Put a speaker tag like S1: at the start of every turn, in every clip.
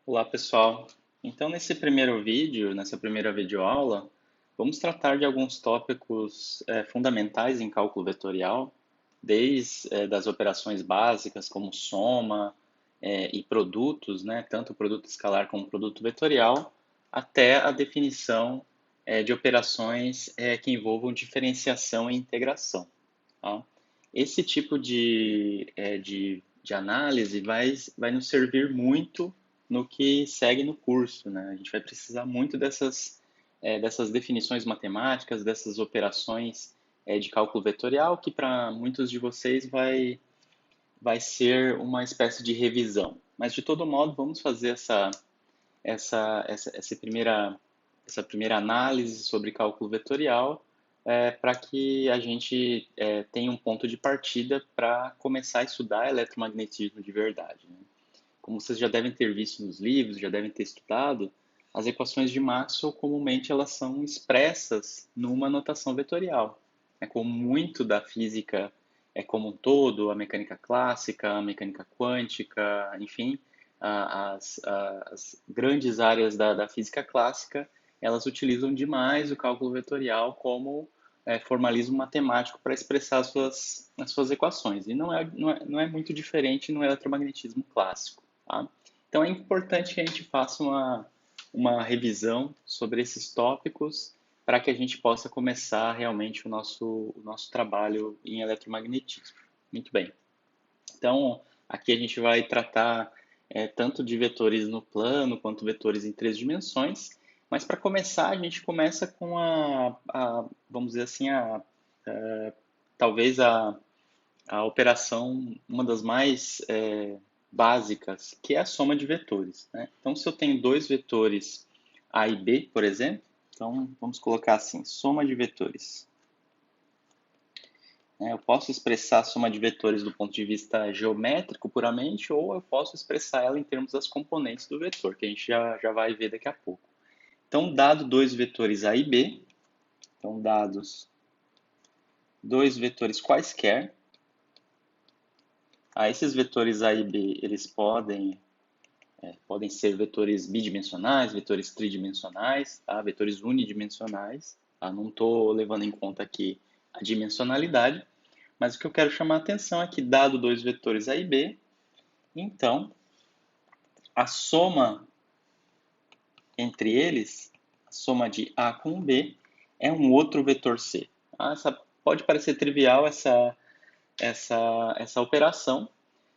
S1: Olá, pessoal. Então, nesse primeiro vídeo, nessa primeira videoaula, vamos tratar de alguns tópicos fundamentais em cálculo vetorial, desde das operações básicas, como soma e produtos, né, tanto produto escalar como produto vetorial, até a definição de operações que envolvam diferenciação e integração. Tá? Esse tipo de análise vai nos servir muito no que segue no curso, né? A gente vai precisar muito dessas definições matemáticas, dessas operações de cálculo vetorial, que para muitos de vocês vai ser uma espécie de revisão. Mas, de todo modo, vamos fazer essa, essa, essa primeira, essa primeira análise sobre cálculo vetorial para que a gente tenha um ponto de partida para começar a estudar eletromagnetismo de verdade, né? Como vocês já devem ter visto nos livros, já devem ter estudado, as equações de Maxwell comumente elas são expressas numa notação vetorial. É como muito da física como um todo, a mecânica clássica, a mecânica quântica, enfim, as grandes áreas da física clássica, elas utilizam demais o cálculo vetorial como formalismo matemático para expressar as suas equações. E não é muito diferente no eletromagnetismo clássico. Tá? Então é importante que a gente faça uma revisão sobre esses tópicos para que a gente possa começar realmente o nosso trabalho em eletromagnetismo. Muito bem. Então, aqui a gente vai tratar tanto de vetores no plano quanto vetores em três dimensões, mas para começar, a gente começa com vamos dizer assim, talvez a operação, uma das mais básicas, que é a soma de vetores, né? Então, se eu tenho dois vetores A e B, por exemplo, então vamos colocar assim, soma de vetores. Eu posso expressar a soma de vetores do ponto de vista geométrico puramente, ou eu posso expressar ela em termos das componentes do vetor, que a gente já vai ver daqui a pouco. Então, dado dois vetores A e B, então dados dois vetores quaisquer, esses vetores A e B, eles podem ser vetores bidimensionais, vetores tridimensionais, tá? Vetores unidimensionais. Tá? Não estou levando em conta aqui a dimensionalidade, mas o que eu quero chamar a atenção é que, dado dois vetores A e B, então a soma entre eles, a soma de A com B, é um outro vetor C. Pode parecer trivial essa operação,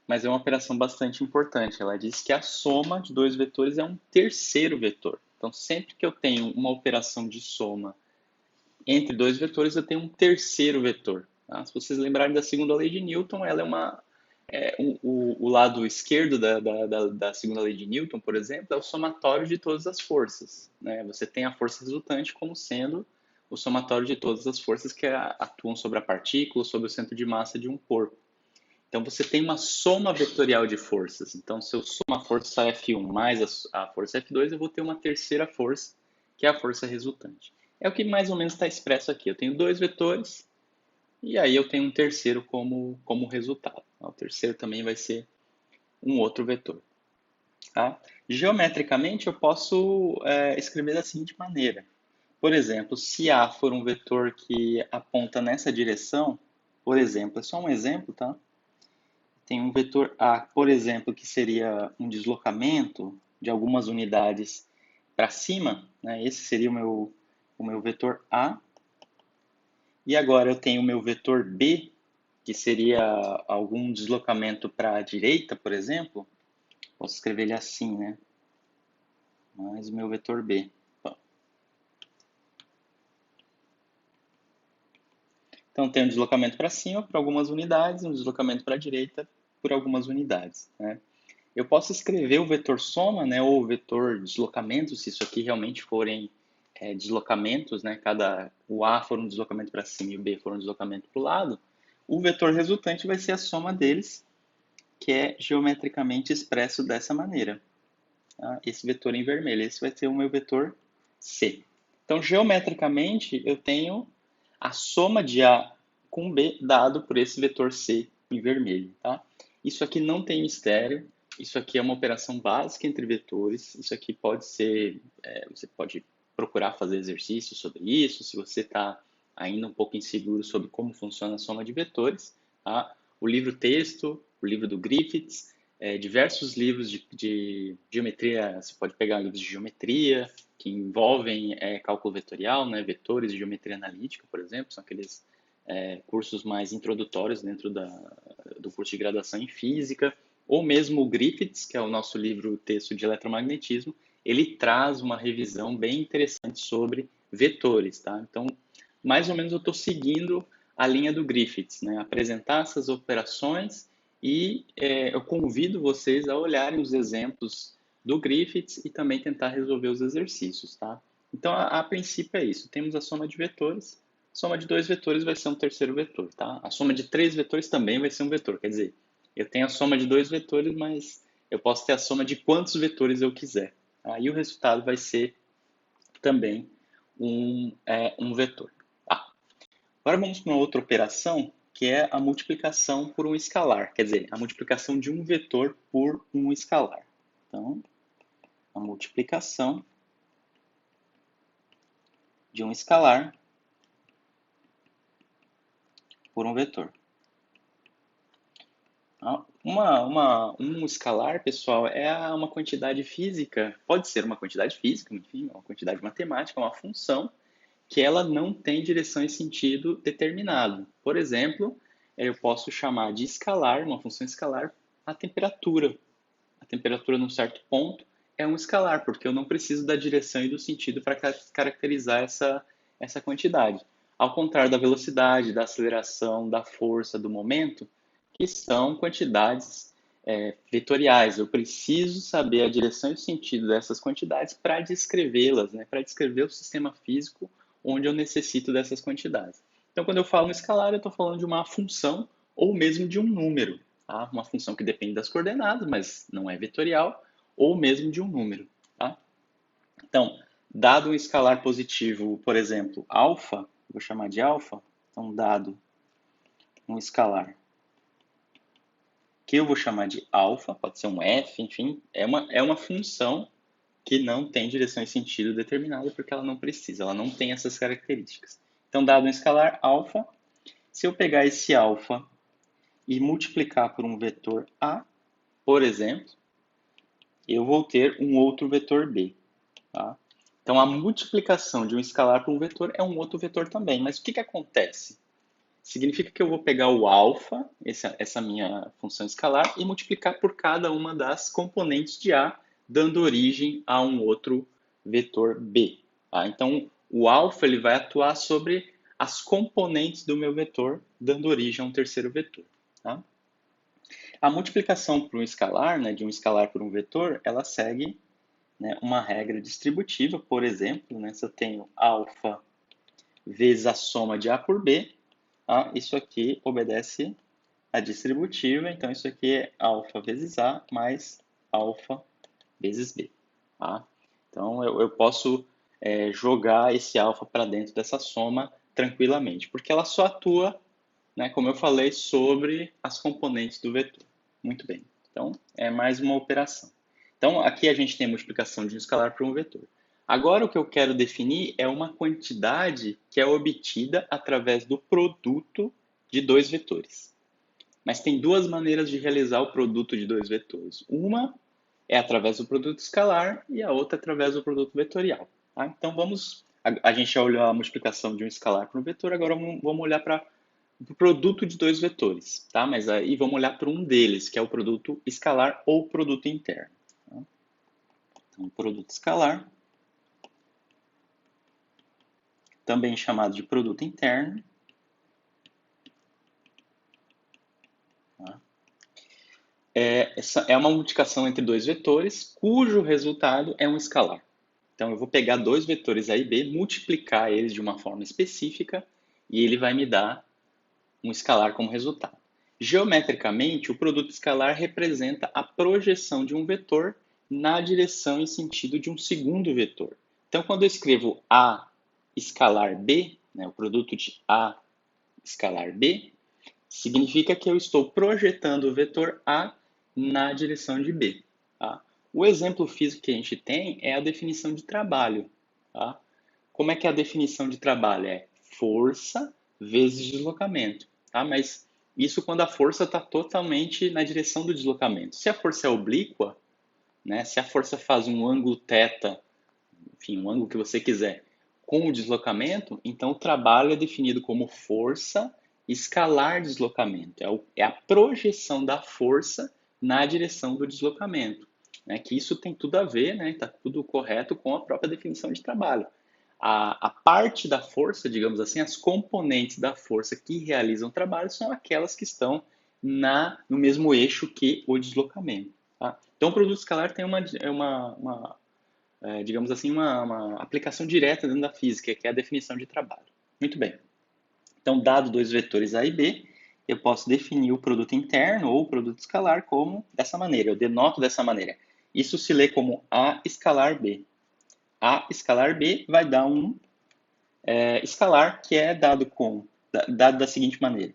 S1: mas é uma operação bastante importante. Ela diz que a soma de dois vetores é um terceiro vetor. Então, sempre que eu tenho uma operação de soma entre dois vetores, eu tenho um terceiro vetor. Tá? Se vocês lembrarem da segunda lei de Newton, ela o lado esquerdo da segunda lei de Newton, por exemplo, é o somatório de todas as forças. Né? Você tem a força resultante como sendo o somatório de todas as forças que atuam sobre a partícula, sobre o centro de massa de um corpo. Então você tem uma soma vetorial de forças. Então, se eu somo a força F1 mais a força F2, eu vou ter uma terceira força, que é a força resultante. É o que mais ou menos está expresso aqui. Eu tenho dois vetores, e aí eu tenho um terceiro como resultado. O terceiro também vai ser um outro vetor. Tá? Geometricamente, eu posso escrever da seguinte maneira. Por exemplo, se A for um vetor que aponta nessa direção, por exemplo, é só um exemplo, tá? Tem um vetor A, por exemplo, que seria um deslocamento de algumas unidades para cima, né? Esse seria o meu vetor A. E agora eu tenho o meu vetor B, que seria algum deslocamento para a direita, por exemplo. Posso escrever ele assim, né? Mais o meu vetor B. Então, tem um deslocamento para cima por algumas unidades, um deslocamento para a direita por algumas unidades, né? Eu posso escrever o vetor soma, né, ou o vetor deslocamento, se isso aqui realmente forem deslocamentos, né, o A for um deslocamento para cima e o B for um deslocamento para o lado, o vetor resultante vai ser a soma deles, que é geometricamente expresso dessa maneira. Tá? Esse vetor em vermelho, esse vai ser o meu vetor C. Então, geometricamente, eu tenho a soma de A com B dado por esse vetor C em vermelho. Tá? Isso aqui não tem mistério. Isso aqui é uma operação básica entre vetores. Isso aqui pode ser, você pode procurar fazer exercícios sobre isso, se você está ainda um pouco inseguro sobre como funciona a soma de vetores. Tá? O livro texto, o livro do Griffiths, diversos livros de geometria, você pode pegar livros de geometria que envolvem cálculo vetorial, né, vetores de geometria analítica, por exemplo, são aqueles cursos mais introdutórios dentro do curso de graduação em física, ou mesmo o Griffiths, que é o nosso livro texto de eletromagnetismo, ele traz uma revisão bem interessante sobre vetores, tá? Então, mais ou menos eu estou seguindo a linha do Griffiths, né? Apresentar essas operações e eu convido vocês a olharem os exemplos do Griffiths e também tentar resolver os exercícios, tá? Então, a princípio é isso. Temos a soma de vetores. A soma de dois vetores vai ser um terceiro vetor, tá? A soma de três vetores também vai ser um vetor. Quer dizer, eu tenho a soma de dois vetores, mas eu posso ter a soma de quantos vetores eu quiser. Aí o resultado vai ser também um vetor. Tá. Agora vamos para uma outra operação, que é a multiplicação por um escalar. Quer dizer, a multiplicação de um vetor por um escalar. Então, a multiplicação de um escalar por um vetor. Um escalar, pessoal, é uma quantidade física, pode ser uma quantidade física, enfim, uma quantidade matemática, uma função, que ela não tem direção e sentido determinado. Por exemplo, eu posso chamar de escalar, uma função escalar, a temperatura. A temperatura num certo ponto é um escalar, porque eu não preciso da direção e do sentido para caracterizar essa quantidade. Ao contrário da velocidade, da aceleração, da força, do momento, que são quantidades vetoriais. Eu preciso saber a direção e o sentido dessas quantidades para descrevê-las, né? Para descrever o sistema físico onde eu necessito dessas quantidades. Então, quando eu falo em escalar, eu estou falando de uma função ou mesmo de um número. Tá? Uma função que depende das coordenadas, mas não é vetorial, ou mesmo de um número. Tá? Então, dado um escalar positivo, por exemplo, alfa, vou chamar de alfa, então dado um escalar que eu vou chamar de alfa, pode ser um f, enfim, é uma função que não tem direção e sentido determinado porque ela não precisa, ela não tem essas características. Então, dado um escalar alfa, se eu pegar esse alfa e multiplicar por um vetor a, por exemplo, eu vou ter um outro vetor b. Tá? Então, a multiplicação de um escalar por um vetor é um outro vetor também. Mas o que acontece? Significa que eu vou pegar o alfa, essa minha função escalar, e multiplicar por cada uma das componentes de A, dando origem a um outro vetor B. Tá? Então, o alfa ele vai atuar sobre as componentes do meu vetor, dando origem a um terceiro vetor. Tá? A multiplicação por um escalar, né, de um escalar por um vetor, ela segue, né, uma regra distributiva. Por exemplo, né, se eu tenho alfa vezes a soma de A por B, isso aqui obedece à distributiva, então isso aqui é alfa vezes A mais alfa vezes B. Tá? Então eu posso jogar esse alfa para dentro dessa soma tranquilamente, porque ela só atua, né, como eu falei, sobre as componentes do vetor. Muito bem. Então é mais uma operação. Então aqui a gente tem a multiplicação de um escalar por um vetor. Agora o que eu quero definir é uma quantidade que é obtida através do produto de dois vetores. Mas tem duas maneiras de realizar o produto de dois vetores. Uma é através do produto escalar e a outra através do produto vetorial. Tá? Então vamos, a gente já olhou a multiplicação de um escalar para um vetor, agora vamos olhar para o produto de dois vetores, tá? Mas aí vamos olhar para um deles, que é o produto escalar ou produto interno. Tá? Então, produto escalar, também chamado de produto interno. Tá? Essa é uma multiplicação entre dois vetores, cujo resultado é um escalar. Então, eu vou pegar dois vetores A e B, multiplicar eles de uma forma específica, e ele vai me dar um escalar como resultado. Geometricamente, o produto escalar representa a projeção de um vetor na direção e sentido de um segundo vetor. Então, quando eu escrevo A escalar B, né, o produto de A escalar B, significa que eu estou projetando o vetor A na direção de B. Tá? O exemplo físico que a gente tem é a definição de trabalho. Tá? Como é que é a definição de trabalho? É força vezes deslocamento. Tá? Mas isso quando a força está totalmente na direção do deslocamento. Se a força é oblíqua, né, se a força faz um ângulo θ, enfim, um ângulo que você quiser, com o deslocamento, então o trabalho é definido como força escalar deslocamento. É a projeção da força na direção do deslocamento. Né? Que isso tem tudo a ver, né? Está tudo correto com a própria definição de trabalho. A parte da força, digamos assim, as componentes da força que realizam o trabalho são aquelas que estão no mesmo eixo que o deslocamento. Tá? Então, o produto escalar tem digamos assim, uma aplicação direta dentro da física, que é a definição de trabalho. Muito bem. Então, dado dois vetores A e B, eu posso definir o produto interno ou o produto escalar como dessa maneira. Eu denoto dessa maneira. Isso se lê como A escalar B. A escalar B vai dar um escalar que é dado da seguinte maneira.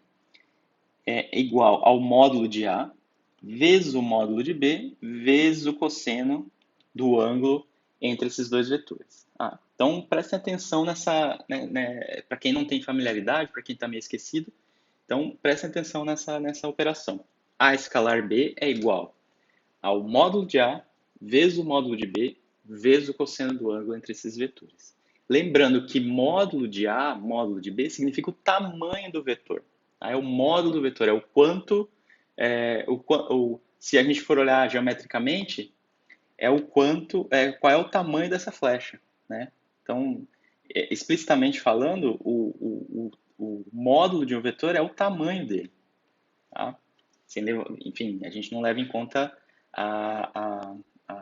S1: É igual ao módulo de A vezes o módulo de B vezes o cosseno do ângulo entre esses dois vetores. Então, prestem atenção para quem não tem familiaridade, para quem está meio esquecido, então prestem atenção nessa operação. A escalar B é igual ao módulo de A vezes o módulo de B vezes o cosseno do ângulo entre esses vetores. Lembrando que módulo de A, módulo de B, significa o tamanho do vetor. Tá? É o módulo do vetor, é o quanto, se a gente for olhar geometricamente, é o quanto, qual é o tamanho dessa flecha. Né? Então, explicitamente falando, o módulo de um vetor é o tamanho dele. Tá? Enfim, a gente não leva em conta a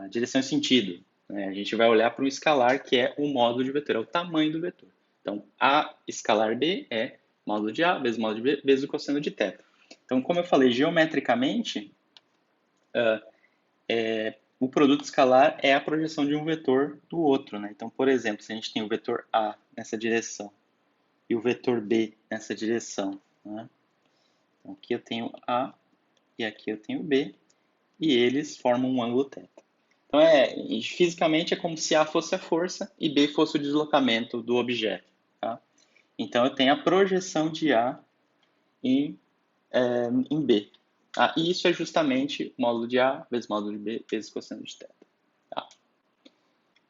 S1: direção e sentido. Né? A gente vai olhar para o escalar, que é o módulo de vetor, é o tamanho do vetor. Então, A escalar B é módulo de A vezes módulo de B vezes o cosseno de θ. Então, como eu falei, geometricamente, o produto escalar é a projeção de um vetor do outro. Né? Então, por exemplo, se a gente tem o vetor A nessa direção e o vetor B nessa direção, né? Então, aqui eu tenho A e aqui eu tenho B, e eles formam um ângulo θ. Então, fisicamente é como se A fosse a força e B fosse o deslocamento do objeto. Tá? Então, eu tenho a projeção de A em B. Tá? E isso é justamente o módulo de A vezes módulo de B vezes cosseno de θ. Tá?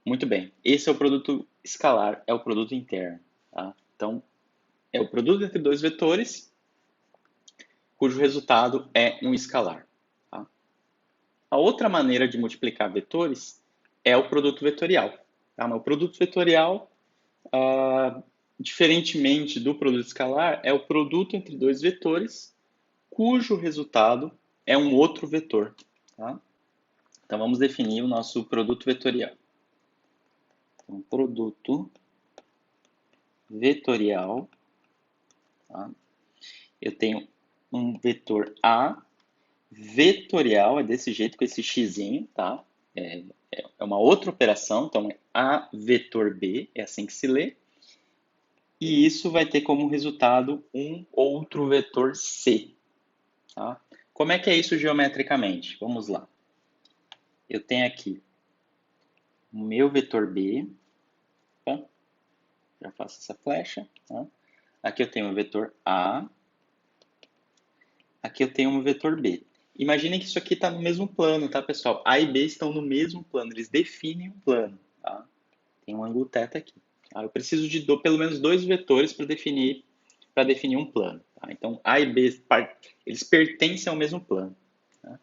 S1: Muito bem. Esse é o produto escalar, é o produto interno. Tá? Então, é o produto entre dois vetores, cujo resultado é um escalar. Tá? A outra maneira de multiplicar vetores é o produto vetorial. Tá? Mas o produto vetorial, diferentemente do produto escalar, é o produto entre dois vetores, cujo resultado é um outro vetor. Tá? Então, vamos definir o nosso produto vetorial. Então, produto vetorial. Tá? Eu tenho um vetor A vetorial, é desse jeito, com esse xzinho, tá? É uma outra operação, então é A vetor B, é assim que se lê. E isso vai ter como resultado um outro vetor C. Tá? Como é que é isso geometricamente? Vamos lá. Eu tenho aqui o meu vetor B, tá? Já faço essa flecha. Tá? Aqui eu tenho o vetor A, aqui eu tenho um vetor B. Imaginem que isso aqui está no mesmo plano, tá, pessoal? A e B estão no mesmo plano, eles definem um plano. Tá? Tem um ângulo θ aqui. Tá? Eu preciso de pelo menos dois vetores para definir um plano. Tá? Então, A e B, eles pertencem ao mesmo plano. Tá?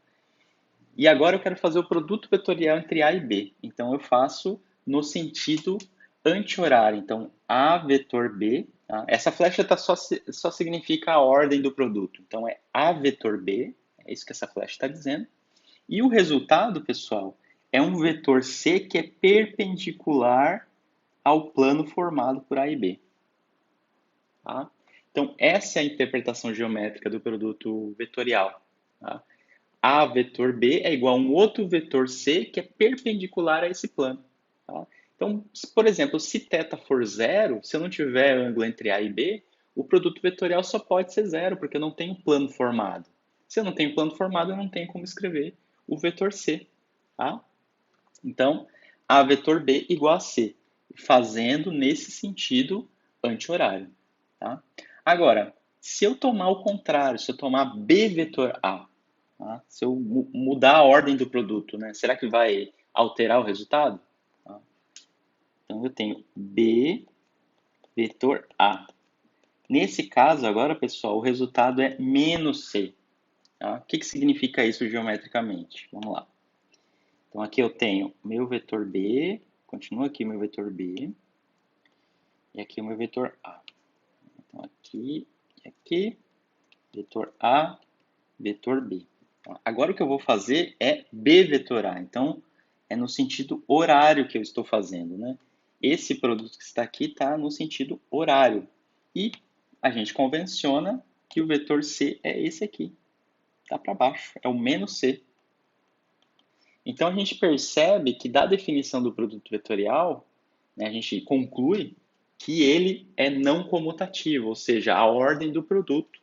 S1: E agora eu quero fazer o produto vetorial entre A e B. Então, eu faço no sentido anti-horário. Então, A vetor B. Tá? Essa flecha só significa a ordem do produto. Então, é A vetor B. É isso que essa flecha está dizendo. E o resultado, pessoal, é um vetor C que é perpendicular ao plano formado por A e B. Tá? Então, essa é a interpretação geométrica do produto vetorial. Tá? A vetor B é igual a um outro vetor C que é perpendicular a esse plano. Tá? Então, por exemplo, se θ for zero, se eu não tiver ângulo entre A e B, o produto vetorial só pode ser zero, porque eu não tenho plano formado. Se eu não tenho plano formado, eu não tenho como escrever o vetor C, tá? Então, A vetor B igual a C, fazendo nesse sentido anti-horário, tá? Agora, se eu tomar o contrário, se eu tomar B vetor A, tá? Se eu mudar a ordem do produto, né? Será que vai alterar o resultado? Tá? Então, eu tenho B vetor A. Nesse caso, agora, pessoal, o resultado é menos C. Tá? O que significa isso geometricamente? Vamos lá. Então, aqui eu tenho meu vetor B, continua aqui meu vetor B, e aqui o meu vetor A. Então, aqui e aqui, vetor A, vetor B. Agora o que eu vou fazer é B vetor A. Então, é no sentido horário que eu estou fazendo, né? Esse produto que está aqui está no sentido horário. E a gente convenciona que o vetor C é esse aqui. Está para baixo, é o menos C. Então, a gente percebe que da definição do produto vetorial, né, a gente conclui que ele é não comutativo, ou seja, a ordem do produto.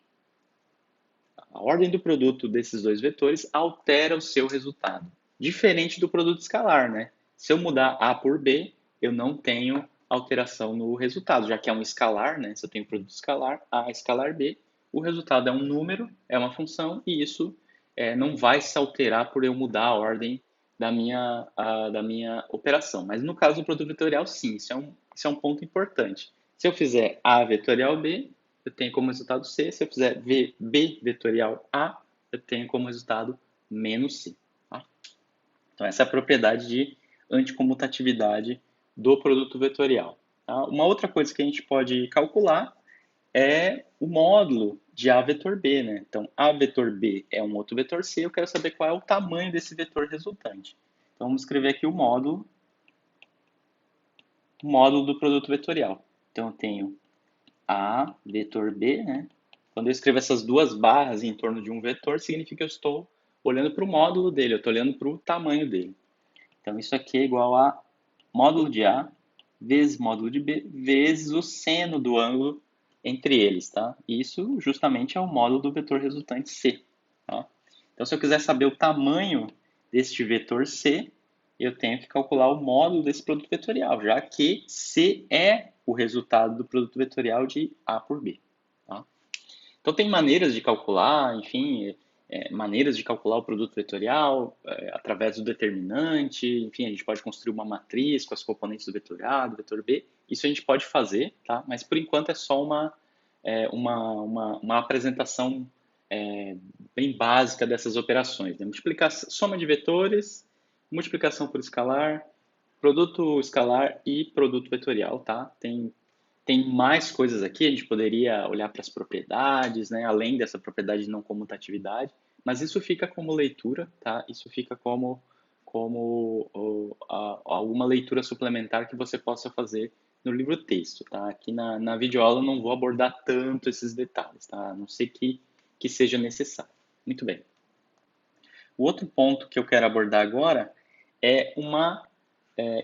S1: A ordem do produto desses dois vetores altera o seu resultado. Diferente do produto escalar, né? Se eu mudar A por B, eu não tenho alteração no resultado, já que é um escalar, né? Se eu tenho produto escalar, A escalar B, o resultado é um número, é uma função, e isso não vai se alterar por eu mudar a ordem da minha operação. Mas no caso do produto vetorial, sim, isso é um ponto importante. Se eu fizer A vetorial B, eu tenho como resultado C. Se eu fizer B vetorial A, eu tenho como resultado menos C. Tá? Então, essa é a propriedade de anticomutatividade do produto vetorial. Tá? Uma outra coisa que a gente pode calcular é o módulo de A vetor B. Né? Então, A vetor B é um outro vetor C, eu quero saber qual é o tamanho desse vetor resultante. Então, vamos escrever aqui o módulo do produto vetorial. Então, eu tenho A vetor B, né? Quando eu escrevo essas duas barras em torno de um vetor, significa que eu estou olhando para o módulo dele, eu estou olhando para o tamanho dele. Então, isso aqui é igual a módulo de A vezes módulo de B vezes o seno do ângulo entre eles, tá? E isso justamente é o módulo do vetor resultante C, tá? Então, se eu quiser saber o tamanho deste vetor C, eu tenho que calcular o módulo desse produto vetorial, já que C é o resultado do produto vetorial de A por B. Tá? Então, tem maneiras de calcular, enfim, maneiras de calcular o produto vetorial através do determinante, enfim, a gente pode construir uma matriz com as componentes do vetor A, do vetor B, isso a gente pode fazer, tá? Mas por enquanto é só uma apresentação bem básica dessas operações. Né? Soma de vetores, multiplicação por escalar, produto escalar e produto vetorial, tá? Tem mais coisas aqui, a gente poderia olhar para as propriedades, né? Além dessa propriedade de não comutatividade, mas isso fica como leitura, tá? Isso fica como alguma leitura suplementar que você possa fazer no livro texto, tá? Aqui na videoaula eu não vou abordar tanto esses detalhes, tá? A não sei que seja necessário. Muito bem. O outro ponto que eu quero abordar agora é uma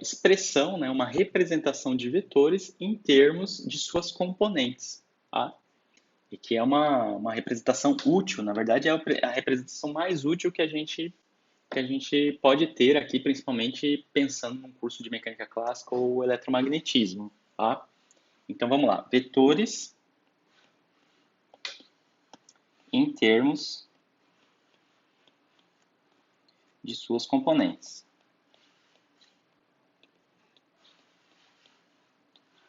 S1: expressão, né, uma representação de vetores em termos de suas componentes. Tá? E que é uma representação útil, na verdade é a representação mais útil que a gente pode ter aqui, principalmente pensando num curso de mecânica clássica ou eletromagnetismo. Tá? Então vamos lá, vetores em termos de suas componentes.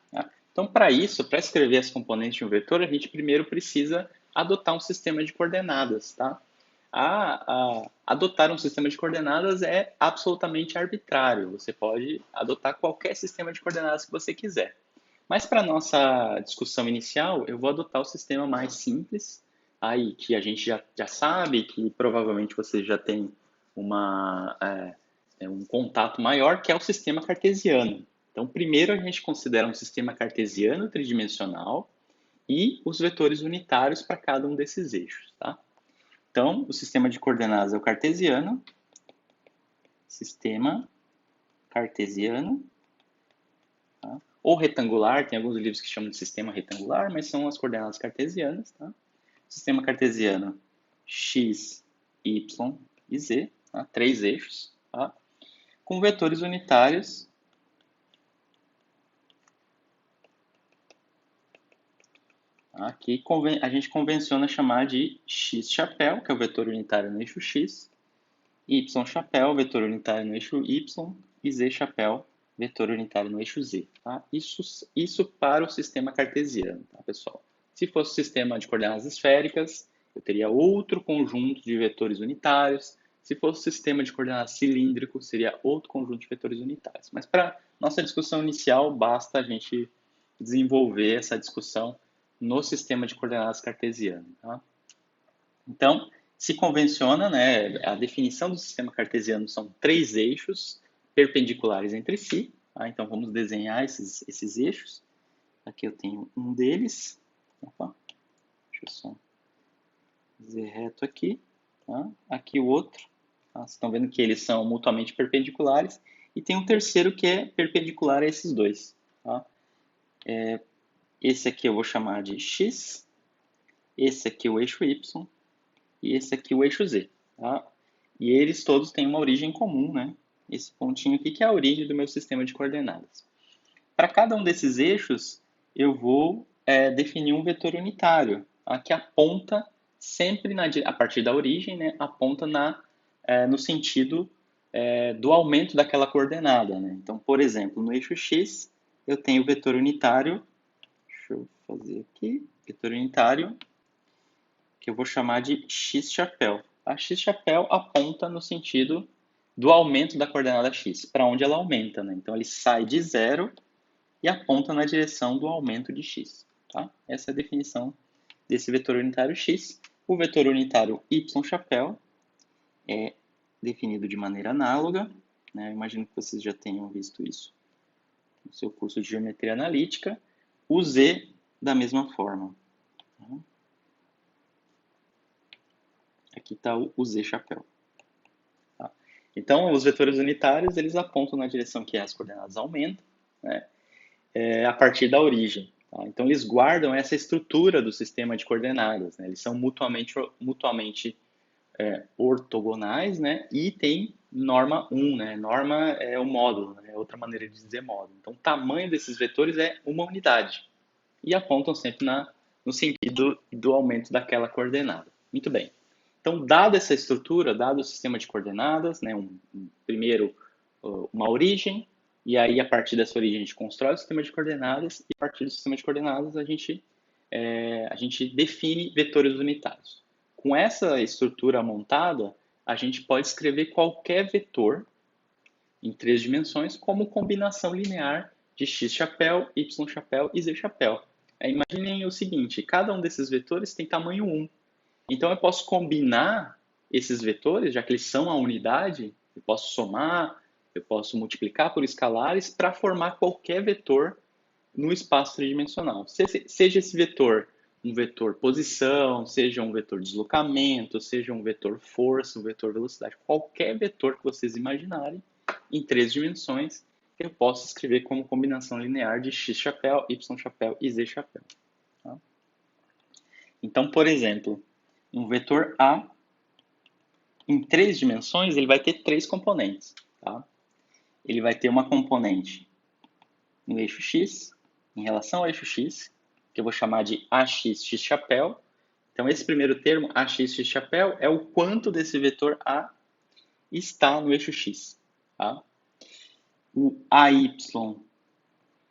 S1: Tá? Então, para isso, para escrever as componentes de um vetor, a gente primeiro precisa adotar um sistema de coordenadas. Tá? Adotar um sistema de coordenadas é absolutamente arbitrário. Você pode adotar qualquer sistema de coordenadas que você quiser. Mas para a nossa discussão inicial, eu vou adotar o sistema mais simples, aí que a gente já sabe, que provavelmente você já tem um contato maior, que é o sistema cartesiano. Então, primeiro a gente considera um sistema cartesiano tridimensional e os vetores unitários para cada um desses eixos. Tá? Então, o sistema de coordenadas é o cartesiano, sistema cartesiano, tá? Ou retangular, tem alguns livros que chamam de sistema retangular, mas são as coordenadas cartesianas. Tá? O sistema cartesiano x, y e z, tá? 3 eixos, tá? Com vetores unitários aqui a gente convenciona chamar de x chapéu, que é o vetor unitário no eixo x, y chapéu, vetor unitário no eixo y, e z chapéu, vetor unitário no eixo z. Tá? Isso para o sistema cartesiano, tá, pessoal? Se fosse o sistema de coordenadas esféricas, eu teria outro conjunto de vetores unitários. Se fosse o sistema de coordenadas cilíndrico, seria outro conjunto de vetores unitários. Mas para nossa discussão inicial, basta a gente desenvolver essa discussão no sistema de coordenadas cartesiano. Tá? Então, se convenciona, né, a definição do sistema cartesiano são 3 eixos perpendiculares entre si. Tá? Então, vamos desenhar esses eixos. Aqui eu tenho um deles. Opa, deixa eu só fazer reto aqui. Tá? Aqui o outro. Tá? Vocês estão vendo que eles são mutuamente perpendiculares. E tem um terceiro que é perpendicular a esses dois. Tá? Esse aqui eu vou chamar de x. Esse aqui é o eixo y. E esse aqui o eixo z. Tá? E eles todos têm uma origem comum, né? Esse pontinho aqui que é a origem do meu sistema de coordenadas. Para cada um desses eixos, eu vou definir um vetor unitário, tá? Que aponta sempre, a partir da origem, né? Aponta no sentido do aumento daquela coordenada. Né? Então, por exemplo, no eixo x, eu tenho o vetor unitário, deixa eu fazer aqui, vetor unitário, que eu vou chamar de x chapéu. A x chapéu aponta no sentido do aumento da coordenada x, para onde ela aumenta. Né? Então, ele sai de zero e aponta na direção do aumento de x. Tá? Essa é a definição desse vetor unitário x. O vetor unitário y chapéu é definido de maneira análoga. Né? Eu imagino que vocês já tenham visto isso no seu curso de geometria analítica. O z da mesma forma. Tá? Aqui está o z chapéu. Tá? Então, os vetores unitários, eles apontam na direção que as coordenadas aumentam, né? A partir da origem. Tá? Então, eles guardam essa estrutura do sistema de coordenadas. Né? Eles são mutuamente ortogonais, né? E tem norma 1. Né? Norma é o módulo, né? É outra maneira de dizer módulo. Então, o tamanho desses vetores é uma unidade. E apontam sempre no sentido do aumento daquela coordenada. Muito bem. Então, dada essa estrutura, dado o sistema de coordenadas, né, primeiro uma origem, e aí a partir dessa origem a gente constrói o sistema de coordenadas, e a partir do sistema de coordenadas a gente define vetores unitários. Com essa estrutura montada, a gente pode escrever qualquer vetor em 3 dimensões como combinação linear de x chapéu, y chapéu e z chapéu. Imaginem o seguinte, cada um desses vetores tem tamanho 1. Então, eu posso combinar esses vetores, já que eles são a unidade, eu posso somar, eu posso multiplicar por escalares para formar qualquer vetor no espaço tridimensional. Seja esse vetor um vetor posição, seja um vetor deslocamento, seja um vetor força, um vetor velocidade, qualquer vetor que vocês imaginarem em 3 dimensões, eu posso escrever como combinação linear de x chapéu, y chapéu e z chapéu. Tá? Então, por exemplo, um vetor A, em 3 dimensões, ele vai ter 3 componentes. Tá? Ele vai ter uma componente no eixo x, em relação ao eixo x, que eu vou chamar de AX x chapéu. Então, esse primeiro termo, AX x chapéu, é o quanto desse vetor A está no eixo x. Tá? O AY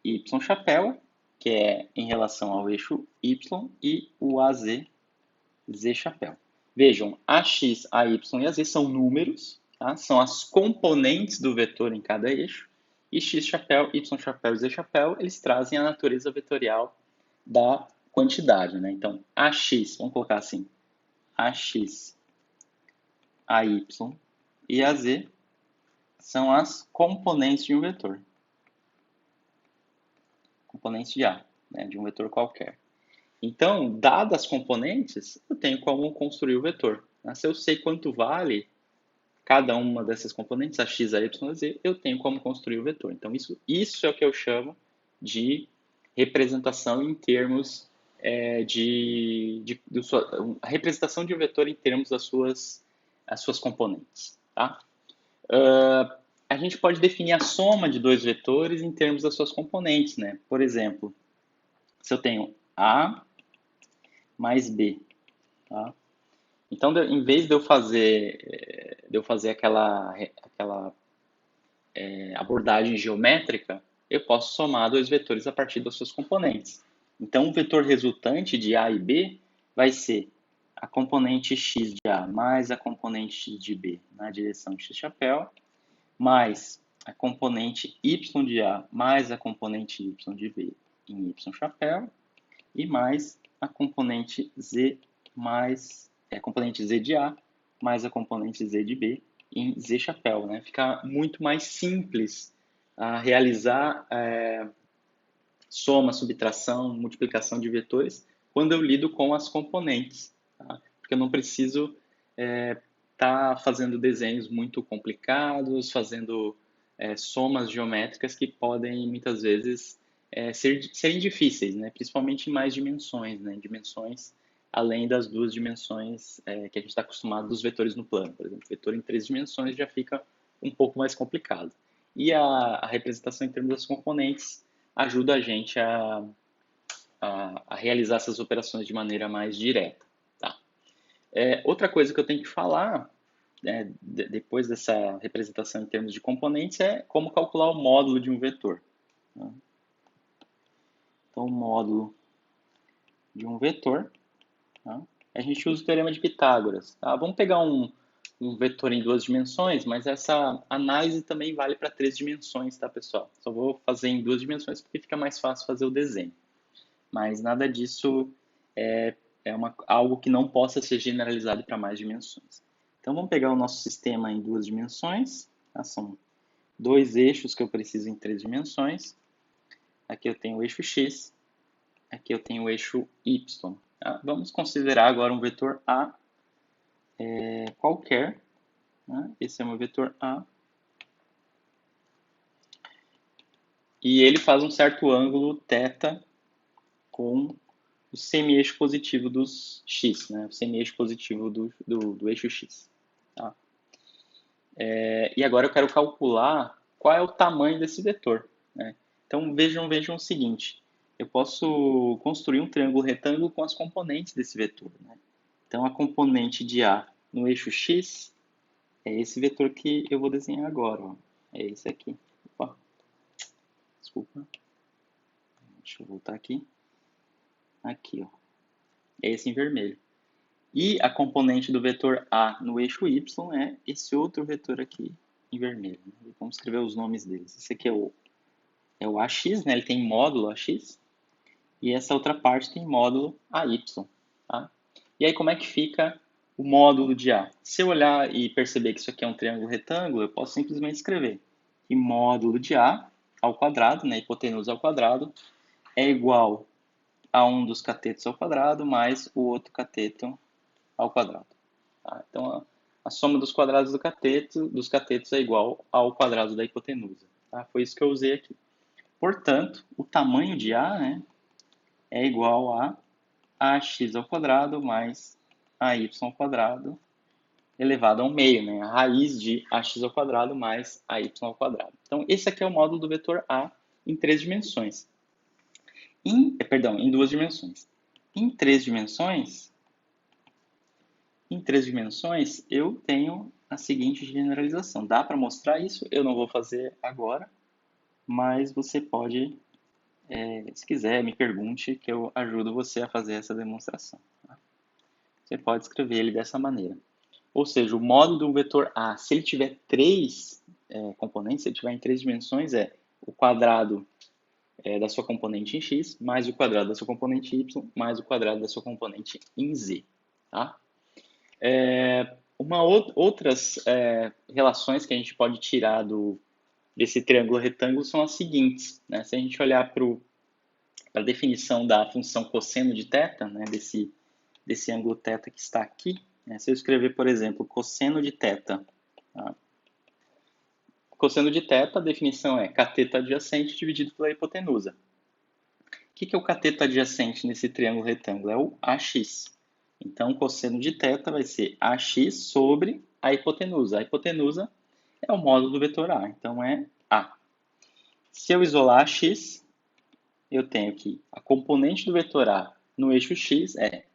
S1: y chapéu, que é em relação ao eixo y, e o AZ z chapéu. Vejam, AX, AY e AZ são números, tá? São as componentes do vetor em cada eixo, e x chapéu, y chapéu e z chapéu, eles trazem a natureza vetorial da quantidade. Né? Então, AX, vamos colocar assim, AX, AY e AZ são as componentes de um vetor. Componentes de A, né? De um vetor qualquer. Então, dadas as componentes, eu tenho como construir o vetor. Se eu sei quanto vale cada uma dessas componentes, a x, a y, a z, eu tenho como construir o vetor. Então, isso é o que eu chamo de representação em termos a representação de um vetor em termos as suas componentes, tá? A gente pode definir a soma de dois vetores em termos das suas componentes, né? Por exemplo, se eu tenho A mais B, tá? Então, em vez de eu fazer aquela abordagem geométrica, eu posso somar dois vetores a partir das suas componentes. Então, o vetor resultante de A e B vai ser a componente x de A mais a componente x de B na direção de x chapéu, mais a componente y de A mais a componente y de B em y chapéu, e mais a componente z a componente z de A mais a componente z de B em z chapéu, né? Fica muito mais simples a realizar soma, subtração, multiplicação de vetores quando eu lido com as componentes, tá? Porque eu não preciso tá fazendo desenhos muito complicados, fazendo somas geométricas que podem muitas vezes serem difíceis, né? Principalmente em mais dimensões, né? Dimensões além das duas dimensões que a gente está acostumado dos vetores no plano. Por exemplo, vetor em três dimensões já fica um pouco mais complicado. E a representação em termos das componentes ajuda a gente a realizar essas operações de maneira mais direta. Tá? Outra coisa que eu tenho que falar, depois dessa representação em termos de componentes, é como calcular o módulo de um vetor. Tá? Então, o módulo de um vetor, tá? A gente usa o teorema de Pitágoras. Tá? Vamos pegar um vetor em duas dimensões, mas essa análise também vale para três dimensões, tá, pessoal? Só vou fazer em duas dimensões porque fica mais fácil fazer o desenho. Mas nada disso algo que não possa ser generalizado para mais dimensões. Então, vamos pegar o nosso sistema em duas dimensões. Tá? São dois eixos que eu preciso em três dimensões. Aqui eu tenho o eixo x, aqui eu tenho o eixo y. Tá? Vamos considerar agora um vetor A qualquer. Né? Esse é o meu vetor A. E ele faz um certo ângulo θ com o semi-eixo positivo dos x, né? O semi-eixo positivo do eixo x. Tá? E agora eu quero calcular qual é o tamanho desse vetor. Né? Então vejam o seguinte, eu posso construir um triângulo retângulo com as componentes desse vetor. Né? Então a componente de A no eixo x é esse vetor que eu vou desenhar agora. Ó. É esse aqui. Opa. Desculpa. Deixa eu voltar aqui. Aqui, ó. É esse em vermelho. E a componente do vetor A no eixo y é esse outro vetor aqui em vermelho. Vamos escrever os nomes deles. Esse aqui é o AX, né? Ele tem módulo AX. E essa outra parte tem módulo AY. Tá? E aí como é que fica o módulo de A? Se eu olhar e perceber que isso aqui é um triângulo retângulo, eu posso simplesmente escrever que módulo de A ao quadrado, né? Hipotenusa ao quadrado, é igual a um dos catetos ao quadrado mais o outro cateto ao quadrado. Tá? Então, a soma dos quadrados dos catetos é igual ao quadrado da hipotenusa. Tá? Foi isso que eu usei aqui. Portanto, o tamanho de A, né, é igual a ax ao quadrado mais ay ao quadrado elevado a 1 meio, né? A raiz de ax ao quadrado mais ay ao quadrado. Então, esse aqui é o módulo do vetor A em três dimensões. Em duas dimensões. Em três dimensões, eu tenho a seguinte generalização. Dá para mostrar isso? Eu não vou fazer agora, mas você pode, se quiser, me pergunte que eu ajudo você a fazer essa demonstração. Tá? Você pode escrever ele dessa maneira. Ou seja, o módulo do vetor A, se ele tiver três componentes, se ele tiver em três dimensões, é o quadrado da sua componente em x, mais o quadrado da sua componente y, mais o quadrado da sua componente em z. Tá? Outras relações que a gente pode tirar desse triângulo retângulo são as seguintes. Né? Se a gente olhar para a definição da função cosseno de θ, né? desse ângulo θ que está aqui, né? Se eu escrever, por exemplo, cosseno de θ, tá? Cosseno de θ, a definição é cateto adjacente dividido pela hipotenusa. que é o cateto adjacente nesse triângulo retângulo? É o AX. Então, o cosseno de θ vai ser AX sobre a hipotenusa. A hipotenusa é o módulo do vetor A, então é A. Se eu isolar AX, eu tenho que a componente do vetor A no eixo X é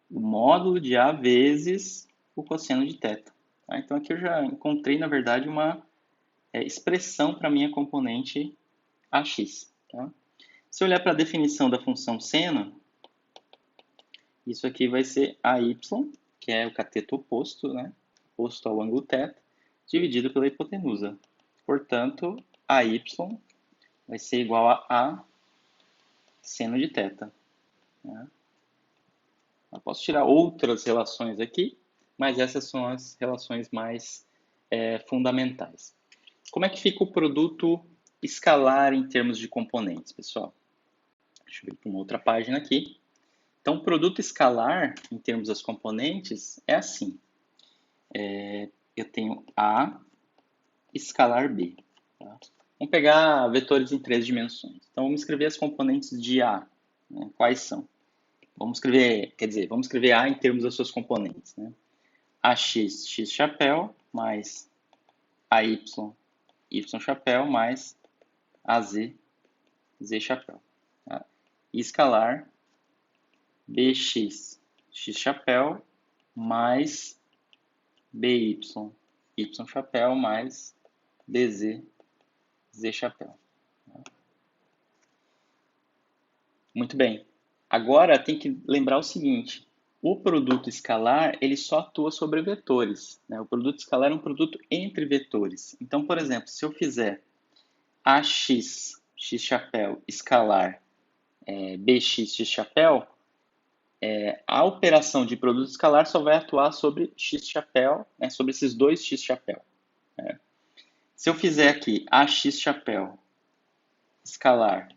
S1: o módulo de A vezes o cosseno de θ. Tá? Então, aqui eu já encontrei, na verdade, uma expressão para a minha componente AX. Tá? Se eu olhar para a definição da função seno, isso aqui vai ser AY, que é o cateto oposto, né? Oposto ao ângulo θ, dividido pela hipotenusa. Portanto, AY vai ser igual a seno de θ. Né? Eu posso tirar outras relações aqui, mas essas são as relações mais fundamentais. Como é que fica o produto escalar em termos de componentes, pessoal? Deixa eu ver para uma outra página aqui. Então, o produto escalar, em termos das componentes, é assim. Eu tenho A escalar B. Tá? Vamos pegar vetores em 3 dimensões. Então, vamos escrever as componentes de A. Né? Quais são? Vamos escrever A em termos das suas componentes. Né? AX, X chapéu, mais AY, Y chapéu, mais AZ, Z chapéu. Tá? E escalar BX, X chapéu, mais BY, Y chapéu, mais DZ, Z chapéu. Muito bem. Agora tem que lembrar o seguinte, o produto escalar ele só atua sobre vetores. Né? O produto escalar é um produto entre vetores. Então, por exemplo, se eu fizer AX, X chapéu, escalar BX, X chapéu, a operação de produto escalar só vai atuar sobre X chapéu, né, sobre esses dois X chapéu. Né? Se eu fizer aqui AX chapéu escalar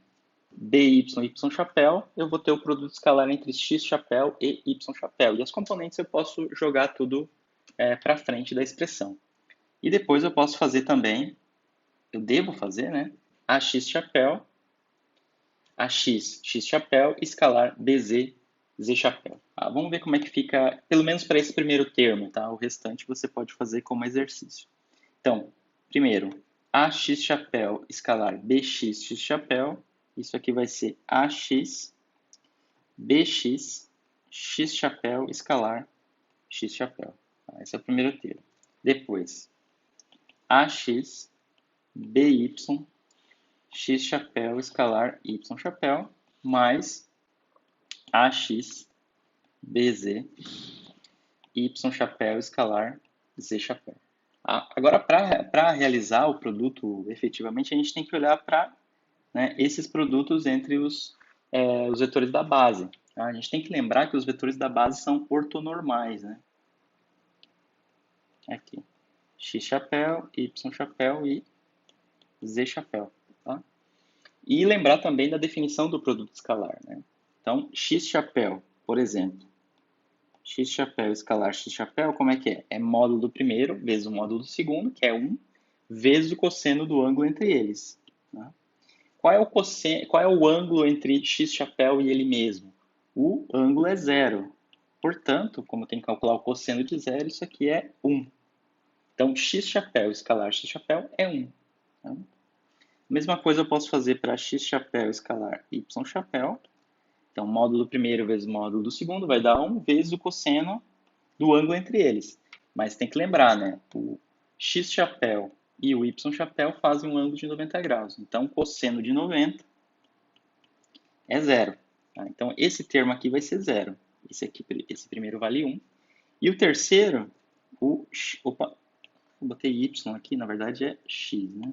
S1: BY, Y chapéu, eu vou ter o produto escalar entre X chapéu e Y chapéu. E as componentes eu posso jogar tudo para frente da expressão. E depois eu posso fazer também, eu devo fazer, né? AX chapéu, AX, X chapéu, escalar BZ, Z chapéu. Tá? Vamos ver como é que fica, pelo menos para esse primeiro termo, tá? O restante você pode fazer como exercício. Então, primeiro, AX chapéu, escalar BX, X chapéu. Isso aqui vai ser AX, BX, X chapéu, escalar X chapéu. Tá? Esse é o primeiro termo. Depois, AX, BY, X chapéu, escalar Y chapéu, mais AX, BZ, Y chapéu, escalar Z chapéu. Agora, para realizar o produto efetivamente, a gente tem que olhar para esses produtos entre os vetores da base. Tá? A gente tem que lembrar que os vetores da base são ortonormais. Né? Aqui, X chapéu, Y chapéu e Z chapéu. Tá? E lembrar também da definição do produto escalar. Né? Então, X chapéu, por exemplo, X chapéu escalar X chapéu, como é que é? É módulo do primeiro vezes o módulo do segundo, que é 1, vezes o cosseno do ângulo entre eles. Tá? Qual é o ângulo entre X chapéu e ele mesmo? O ângulo é 0. Portanto, como tem que calcular o cosseno de 0, isso aqui é 1. Então, X chapéu escalar X chapéu é 1. Tá? Mesma coisa eu posso fazer para X chapéu escalar Y chapéu. Então, módulo do primeiro vezes módulo do segundo vai dar 1 vezes o cosseno do ângulo entre eles. Mas tem que lembrar, né? O X chapéu e o Y chapéu fazem um ângulo de 90 graus. Então, cosseno de 90 é 0. Tá? Então, esse termo aqui vai ser 0. Esse primeiro vale 1. E o terceiro, opa, eu botei Y aqui, na verdade é X, né?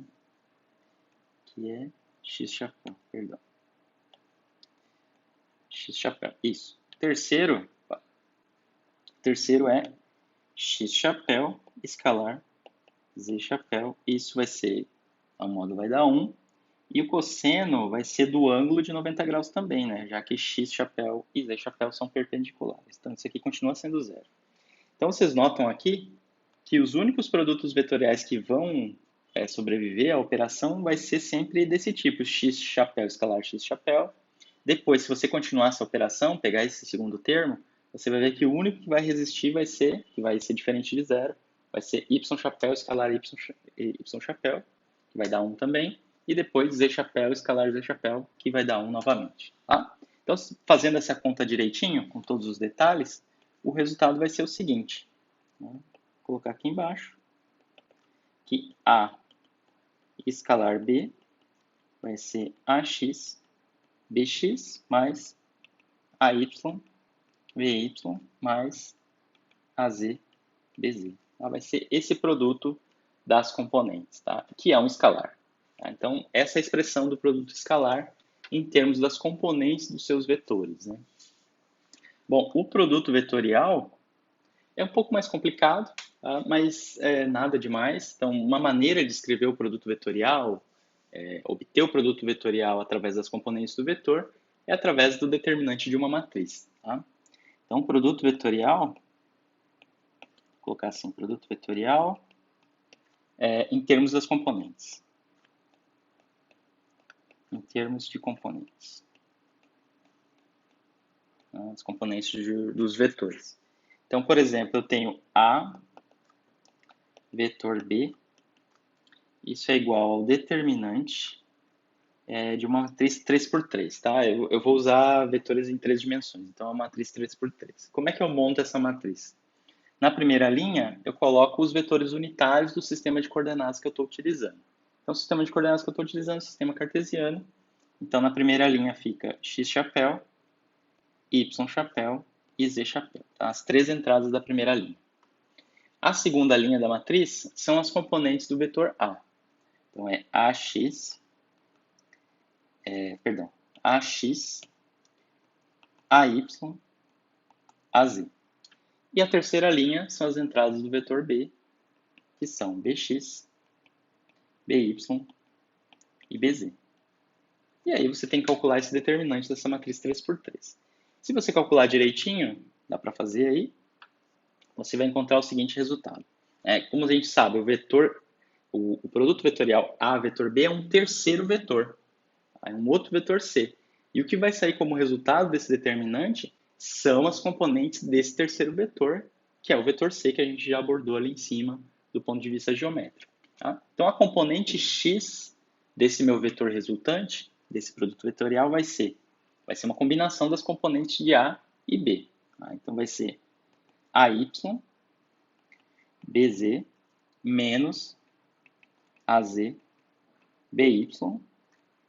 S1: Que é X chapéu, perdão. X chapéu, isso. Terceiro é X chapéu, escalar Z chapéu. Isso vai ser, a módulo vai dar 1. E o cosseno vai ser do ângulo de 90 graus também, né? Já que X chapéu e Z chapéu são perpendiculares. Então, isso aqui continua sendo 0. Então, vocês notam aqui que os únicos produtos vetoriais que vão sobreviver à operação vai ser sempre desse tipo, X chapéu escalar X chapéu, Depois, se você continuar essa operação, pegar esse segundo termo, você vai ver que o único que vai resistir que vai ser diferente de zero, vai ser y chapéu escalar y chapéu, que vai dar 1 também, e depois z chapéu escalar z chapéu, que vai dar 1 novamente. Tá? Então, fazendo essa conta direitinho, com todos os detalhes, o resultado vai ser o seguinte. Vou colocar aqui embaixo, que A escalar B vai ser AX BX mais AY VY mais AZ BZ. Vai ser esse produto das componentes, tá? Que é um escalar. Tá? Então, essa é a expressão do produto escalar em termos das componentes dos seus vetores. Né? Bom, o produto vetorial é um pouco mais complicado, tá? Mas nada demais. Então, uma maneira de escrever o produto vetorial, obter o produto vetorial através das componentes do vetor, é através do determinante de uma matriz. Tá? Então, o produto vetorial, vou colocar assim, produto vetorial em termos das componentes. Em termos de componentes. As componentes dos vetores. Então, por exemplo, eu tenho A vetor B, isso é igual ao determinante de uma matriz 3x3, tá? Eu vou usar vetores em 3 dimensões, então é uma matriz 3x3. Como é que eu monto essa matriz? Na primeira linha, eu coloco os vetores unitários do sistema de coordenadas que eu estou utilizando. Então, o sistema de coordenadas que eu estou utilizando é o sistema cartesiano. Então, na primeira linha fica x chapéu, y chapéu e z chapéu. Tá? As 3 entradas da primeira linha. A segunda linha da matriz são as componentes do vetor A. Então, é AX, AX, AY, AZ. E a terceira linha são as entradas do vetor B, que são BX, BY e BZ. E aí você tem que calcular esse determinante dessa matriz 3x3. Se você calcular direitinho, dá para fazer aí, você vai encontrar o seguinte resultado. Como a gente sabe, o produto vetorial A vetor B é um terceiro vetor, é um outro vetor C. E o que vai sair como resultado desse determinante são as componentes desse terceiro vetor, que é o vetor C que a gente já abordou ali em cima do ponto de vista geométrico. Tá? Então, a componente X desse meu vetor resultante, desse produto vetorial, vai ser uma combinação das componentes de A e B. Tá? Então, vai ser AY, BZ, menos AZ, BY,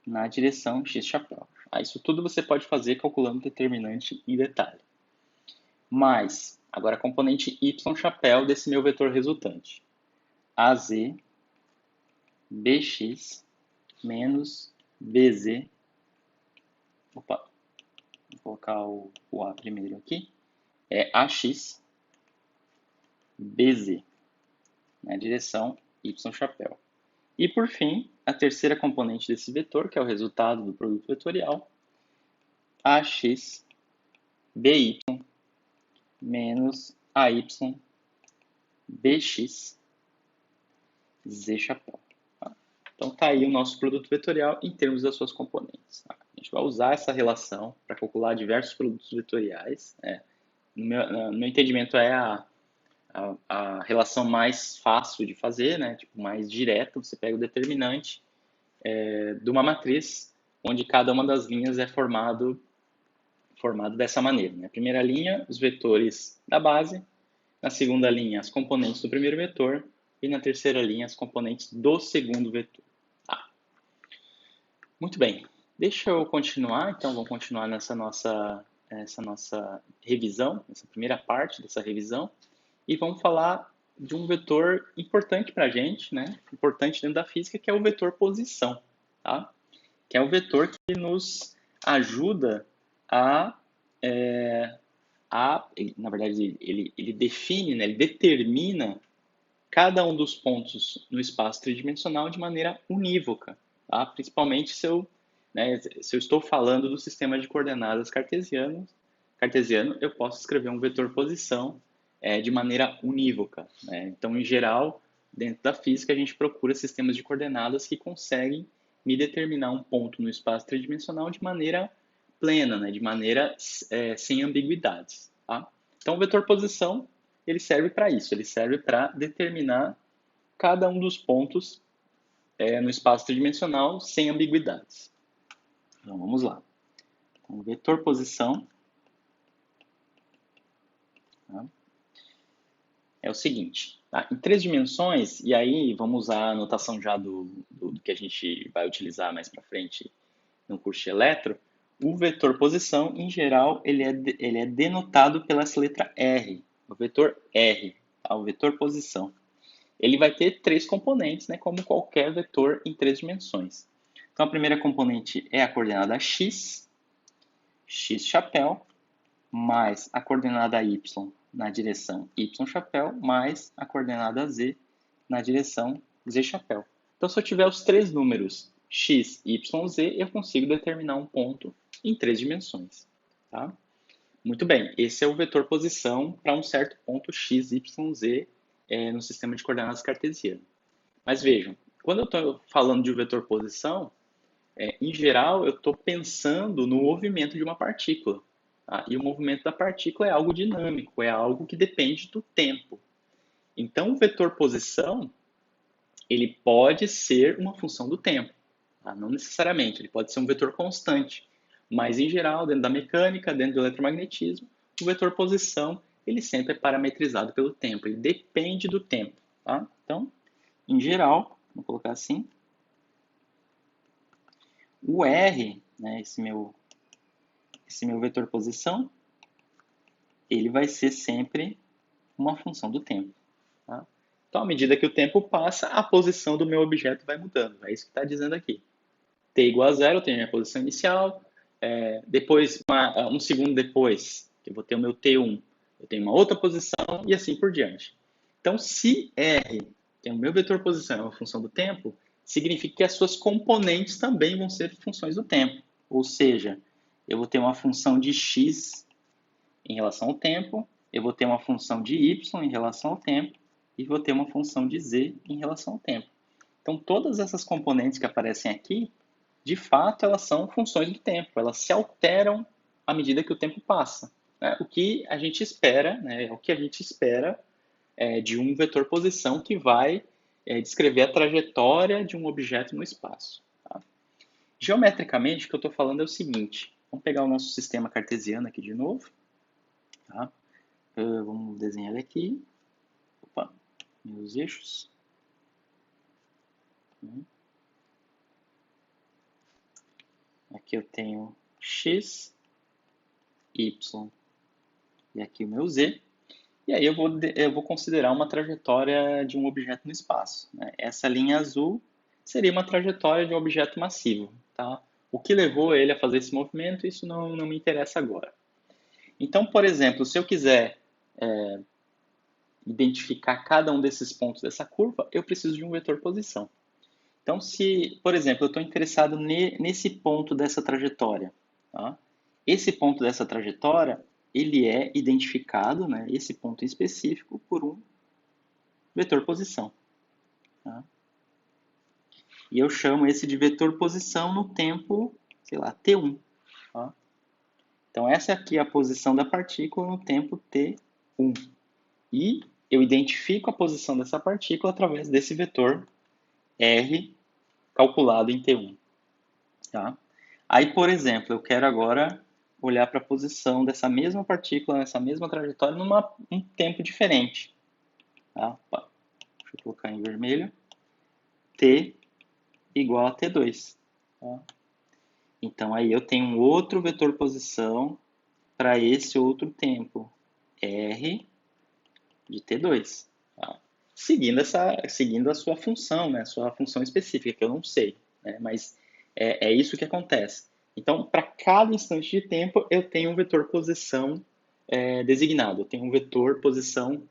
S1: na direção X chapéu. Isso tudo você pode fazer calculando o determinante em detalhe. Mas, agora a componente Y chapéu desse meu vetor resultante. AZ, BX, menos BZ. Opa, vou colocar o A primeiro aqui. É AX, BZ, na direção Y chapéu. E, por fim, a terceira componente desse vetor, que é o resultado do produto vetorial, AX, BY, menos AY, BX, Z chapéu. Tá? Então, está aí o nosso produto vetorial em termos das suas componentes. Tá? A gente vai usar essa relação para calcular diversos produtos vetoriais. No meu entendimento, é a relação mais fácil de fazer, né? Tipo, mais direta. Você pega o determinante de uma matriz, onde cada uma das linhas é formado dessa maneira. Na primeira linha, os vetores da base. Na segunda linha, as componentes do primeiro vetor. E na terceira linha, as componentes do segundo vetor. Muito bem. Deixa eu continuar. Então, vamos continuar nessa nossa revisão, essa primeira parte dessa revisão. E vamos falar de um vetor importante para a gente, né? Importante dentro da física, que é o vetor posição. Tá? Que é o vetor que nos ajuda na verdade, ele define, né, ele determina cada um dos pontos no espaço tridimensional de maneira unívoca, tá? Principalmente se eu estou falando do sistema de coordenadas cartesiano, eu posso escrever um vetor posição de maneira unívoca. Né? Então, em geral, dentro da física, a gente procura sistemas de coordenadas que conseguem me determinar um ponto no espaço tridimensional de maneira plena, né, de maneira sem ambiguidades. Tá? Então, o vetor posição ele serve para isso, ele serve para determinar cada um dos pontos no espaço tridimensional sem ambiguidades. Então, vamos lá. Então, o vetor posição tá? É o seguinte, tá? Em 3 dimensões, e aí vamos usar a notação já do que a gente vai utilizar mais para frente no curso de eletro, o vetor posição, em geral, ele é denotado pela letra R, o vetor R, tá? O vetor posição. Ele vai ter 3 componentes, né, como qualquer vetor em 3 dimensões. Então, a primeira componente é a coordenada x, x chapéu, mais a coordenada y na direção y chapéu, mais a coordenada z na direção z chapéu. Então, se eu tiver os 3 números x, y, z, eu consigo determinar um ponto em 3 dimensões. Tá? Muito bem, esse é o vetor posição para um certo ponto x, y, z no sistema de coordenadas cartesiano. Mas vejam, quando eu estou falando de um vetor posição, em geral, eu estou pensando no movimento de uma partícula. Tá? E o movimento da partícula é algo dinâmico, é algo que depende do tempo. Então, o vetor posição, ele pode ser uma função do tempo. Tá? Não necessariamente, ele pode ser um vetor constante. Mas, em geral, dentro da mecânica, dentro do eletromagnetismo, o vetor posição, ele sempre é parametrizado pelo tempo, ele depende do tempo. Tá? Então, em geral, vou colocar assim, o R, né, esse meu vetor posição, ele vai ser sempre uma função do tempo. Tá? Então, à medida que o tempo passa, a posição do meu objeto vai mudando. É isso que está dizendo aqui. T igual a 0, eu tenho a minha posição inicial. Depois, um segundo depois, eu vou ter o meu T1, eu tenho uma outra posição e assim por diante. Então, se R, que é o meu vetor posição, é uma função do tempo, significa que as suas componentes também vão ser funções do tempo. Ou seja, eu vou ter uma função de x em relação ao tempo, eu vou ter uma função de y em relação ao tempo e vou ter uma função de z em relação ao tempo. Então, todas essas componentes que aparecem aqui, de fato, elas são funções do tempo, elas se alteram à medida que o tempo passa. Né? O que a gente espera, né, é o que a gente espera de um vetor posição que vai descrever a trajetória de um objeto no espaço. Tá? Geometricamente, o que eu estou falando é o seguinte, vamos pegar o nosso sistema cartesiano aqui de novo. Tá? Vamos desenhar ele aqui. Opa, meus eixos. Aqui eu tenho x, y e aqui o meu z. E aí eu vou considerar uma trajetória de um objeto no espaço. Né? Essa linha azul seria uma trajetória de um objeto massivo. Tá? O que levou ele a fazer esse movimento, isso não me interessa agora. Então, por exemplo, se eu quiser identificar cada um desses pontos dessa curva, eu preciso de um vetor posição. Então, se, por exemplo, eu estou interessado nesse ponto dessa trajetória, tá? Esse ponto dessa trajetória, ele é identificado, né, esse ponto em específico, por um vetor posição. Tá? E eu chamo esse de vetor posição no tempo, sei lá, T1. Tá? Então, essa aqui é a posição da partícula no tempo T1. E eu identifico a posição dessa partícula através desse vetor R calculado em T1. Tá? Aí, por exemplo, eu quero agora olhar para a posição dessa mesma partícula, nessa mesma trajetória, num tempo diferente. Tá? Deixa eu colocar em vermelho. T igual a T2. Tá? Então, aí eu tenho um outro vetor posição para esse outro tempo. R de T2. Tá? Seguindo a sua função, né? A sua função específica, que eu não sei. Né? Mas é isso que acontece. Então, para cada instante de tempo, eu tenho um vetor posição designado. Eu tenho um vetor posição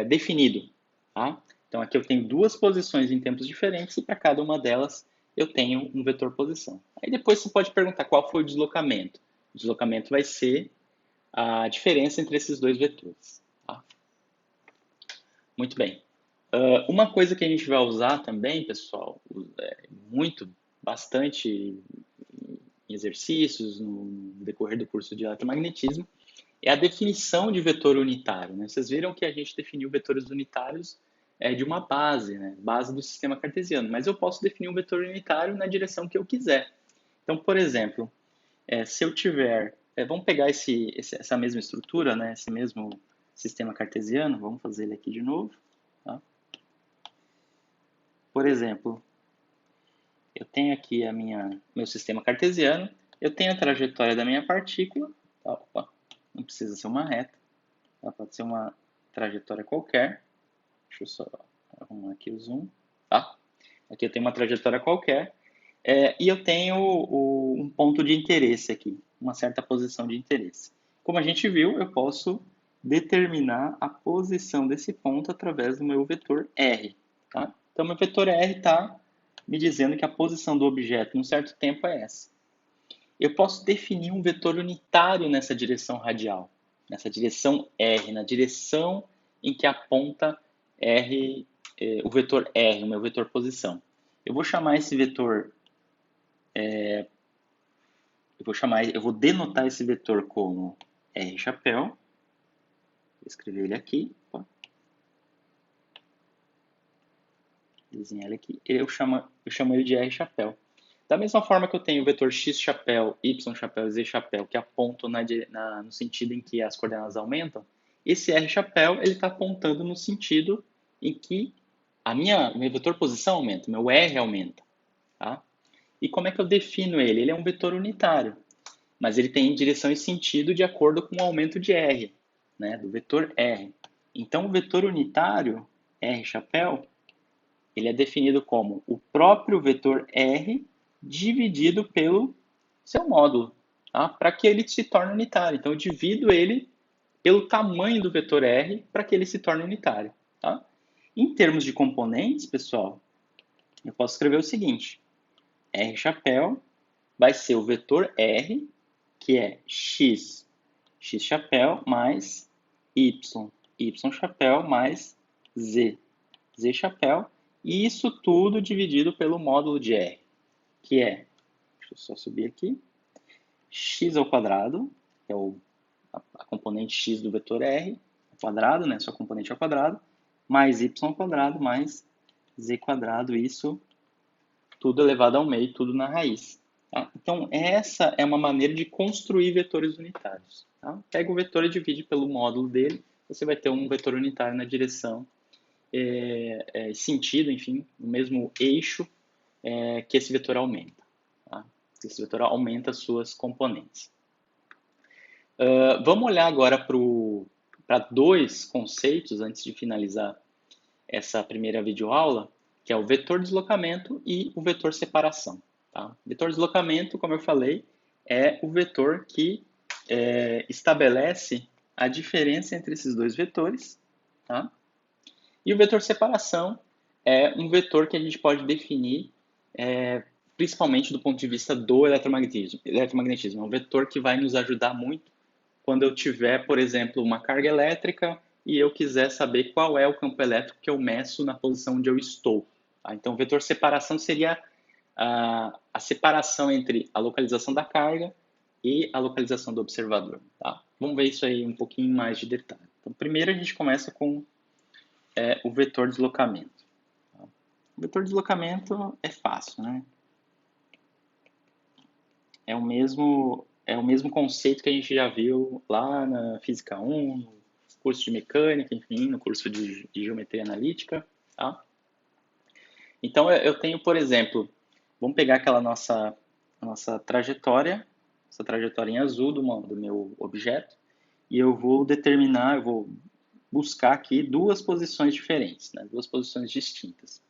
S1: definido. Tá? Então, aqui eu tenho duas posições em tempos diferentes e para cada uma delas eu tenho um vetor posição. Aí depois você pode perguntar qual foi o deslocamento. O deslocamento vai ser a diferença entre esses dois vetores. Tá? Muito bem. Uma coisa que a gente vai usar também, pessoal, bastante em exercícios, no decorrer do curso de eletromagnetismo, é a definição de vetor unitário, né? Vocês viram que a gente definiu vetores unitários de uma base, né? Base do sistema cartesiano, mas eu posso definir um vetor unitário na direção que eu quiser. Então, por exemplo, se eu tiver... vamos pegar essa mesma estrutura, né? Esse mesmo sistema cartesiano, vamos fazer ele aqui de novo. Tá? Por exemplo, eu tenho aqui meu sistema cartesiano, eu tenho a trajetória da minha partícula, tá? Opa, não precisa ser uma reta, tá? Pode ser uma trajetória qualquer. Deixa eu só arrumar aqui o zoom. Tá? Aqui eu tenho uma trajetória qualquer e eu tenho um ponto de interesse aqui, uma certa posição de interesse. Como a gente viu, eu posso determinar a posição desse ponto através do meu vetor R. Tá? Então, meu vetor R está me dizendo que a posição do objeto em um certo tempo é essa. Eu posso definir um vetor unitário nessa direção radial, nessa direção R, na direção em que aponta R, o vetor R, o meu vetor posição. Eu vou chamar esse vetor, eu vou denotar esse vetor como R chapéu. Vou escrever ele aqui. Opa. Desenhar ele aqui. Eu chamo ele de R chapéu. Da mesma forma que eu tenho o vetor x chapéu, y chapéu e z chapéu, que apontam no sentido em que as coordenadas aumentam, esse R chapéu está apontando no sentido em que meu vetor posição aumenta, meu R aumenta. Tá? E como é que eu defino ele? Ele é um vetor unitário, mas ele tem direção e sentido de acordo com o aumento de R, né, do vetor R. Então, o vetor unitário, R chapéu, ele é definido como o próprio vetor R dividido pelo seu módulo, tá? Para que ele se torne unitário. Então, eu divido ele pelo tamanho do vetor R para que ele se torne unitário. Tá? Em termos de componentes, pessoal, eu posso escrever o seguinte. R chapéu vai ser o vetor R, que é x chapéu mais y chapéu mais z chapéu, e isso tudo dividido pelo módulo de R, que é, deixa eu só subir aqui, x ao quadrado, que é a componente x do vetor R, ao quadrado, né, sua componente ao quadrado, mais y ao quadrado, mais z quadrado, isso tudo elevado ao meio, tudo na raiz. Tá? Então, essa é uma maneira de construir vetores unitários. Tá? Pega o vetor e divide pelo módulo dele, você vai ter um vetor unitário na direção, sentido, enfim, no mesmo eixo que esse vetor aumenta. Tá? Esse vetor aumenta as suas componentes. Vamos olhar agora para dois conceitos antes de finalizar essa primeira videoaula, que é o vetor deslocamento e o vetor separação. Tá? O vetor deslocamento, como eu falei, é o vetor que estabelece a diferença entre esses dois vetores. Tá? E o vetor separação é um vetor que a gente pode definir principalmente do ponto de vista do eletromagnetismo. É um vetor que vai nos ajudar muito quando eu tiver, por exemplo, uma carga elétrica e eu quiser saber qual é o campo elétrico que eu meço na posição onde eu estou. Tá? Então, o vetor separação seria a separação entre a localização da carga e a localização do observador. Tá? Vamos ver isso aí um pouquinho mais de detalhe. Então, primeiro a gente começa com o vetor deslocamento. Tá? O vetor deslocamento é fácil, né? É o mesmo conceito que a gente já viu lá na Física 1, no curso de Mecânica, enfim, no curso de Geometria Analítica. Tá? Então, eu tenho, por exemplo, vamos pegar aquela nossa trajetória, essa trajetória em azul do meu objeto, e eu vou buscar aqui duas posições diferentes, né? Duas posições distintas.